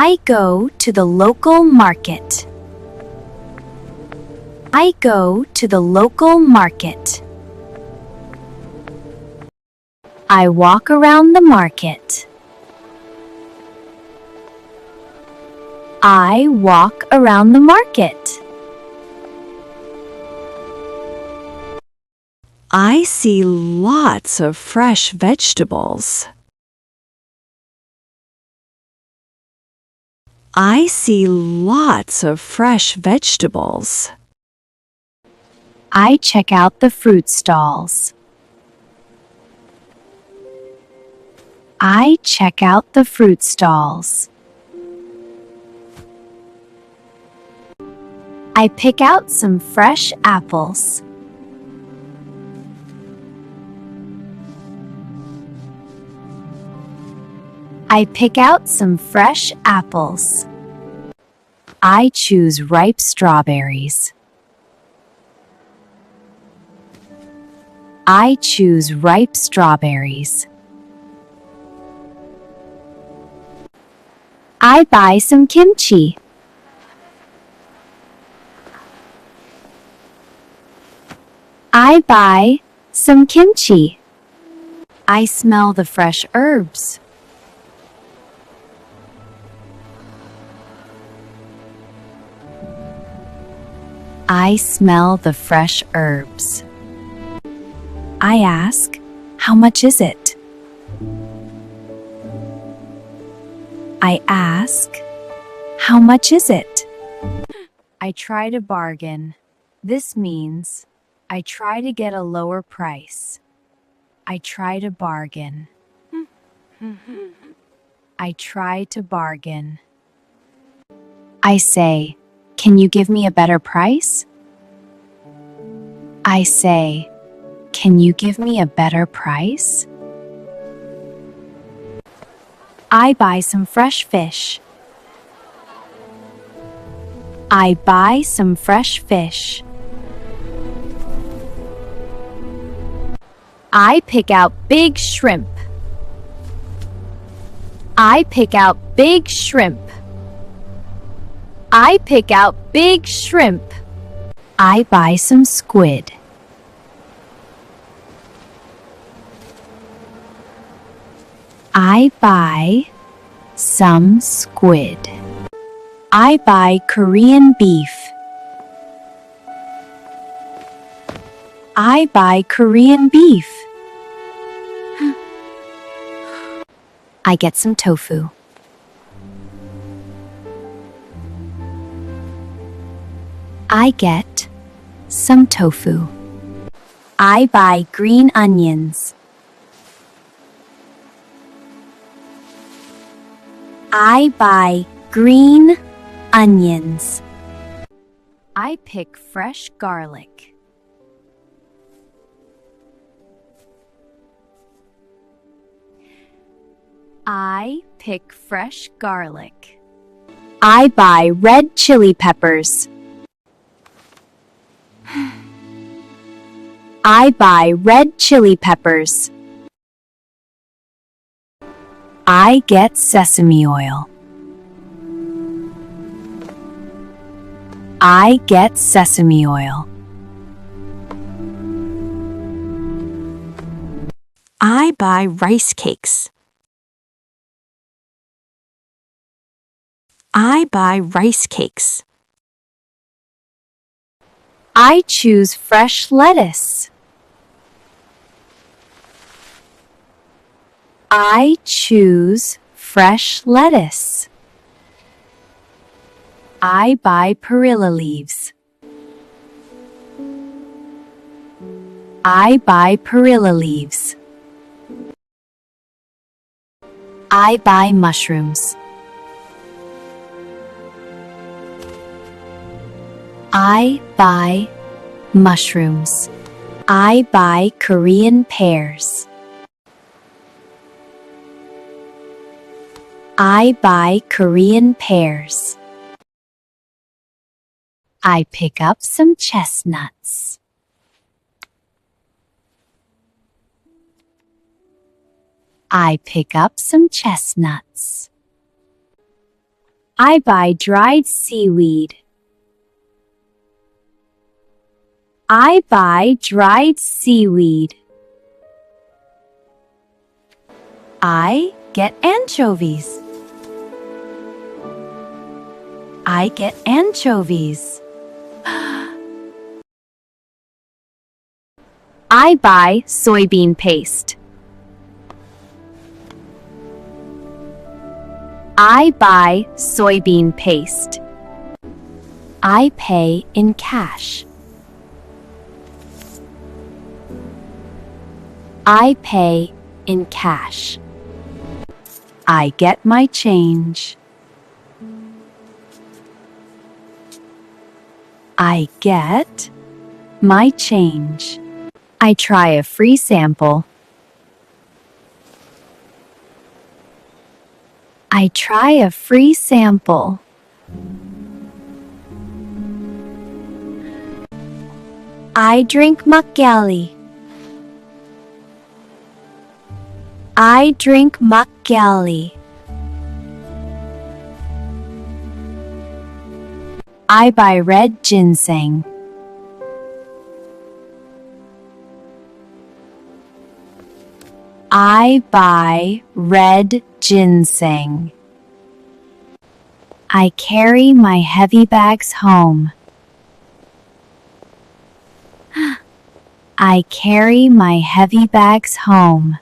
I go to the local market. I go to the local market. I walk around the market. I walk around the market. I see lots of fresh vegetables. I see lots of fresh vegetables. I check out the fruit stalls. I check out the fruit stalls. I pick out some fresh apples. I pick out some fresh apples. I choose ripe strawberries. I choose ripe strawberries. I buy some kimchi. I buy some kimchi. I smell the fresh herbs. I smell the fresh herbs. I ask, how much is it? I ask, how much is it? I try to bargain. This means I try to get a lower price. I try to bargain. I try to bargain. I say, can you give me a better price? I say, can you give me a better price? I buy some fresh fish. I buy some fresh fish. I pick out big shrimp. I pick out big shrimp. I pick out big shrimp. I buy some squid. I buy some squid. I buy Korean beef. I buy Korean beef. I get some tofu. I get some tofu. I buy green onions. I buy green onions. I pick fresh garlic. I pick fresh garlic. I buy red chili peppers. I buy red chili peppers. I get sesame oil. I get sesame oil. I buy rice cakes. I buy rice cakes. I choose fresh lettuce. I choose fresh lettuce. I buy perilla leaves. I buy perilla leaves. I buy mushrooms. I buy mushrooms. I buy Korean pears. I buy Korean pears. I pick up some chestnuts. I pick up some chestnuts. I buy dried seaweed. I buy dried seaweed. I get anchovies. I get anchovies. I buy soybean paste. I buy soybean paste. I pay in cash. I pay in cash. I get my change. I get my change. I try a free sample. I try a free sample. I drink makgeolli. I drink makgeolli. I buy red ginseng. I buy red ginseng. I carry my heavy bags home. I carry my heavy bags home.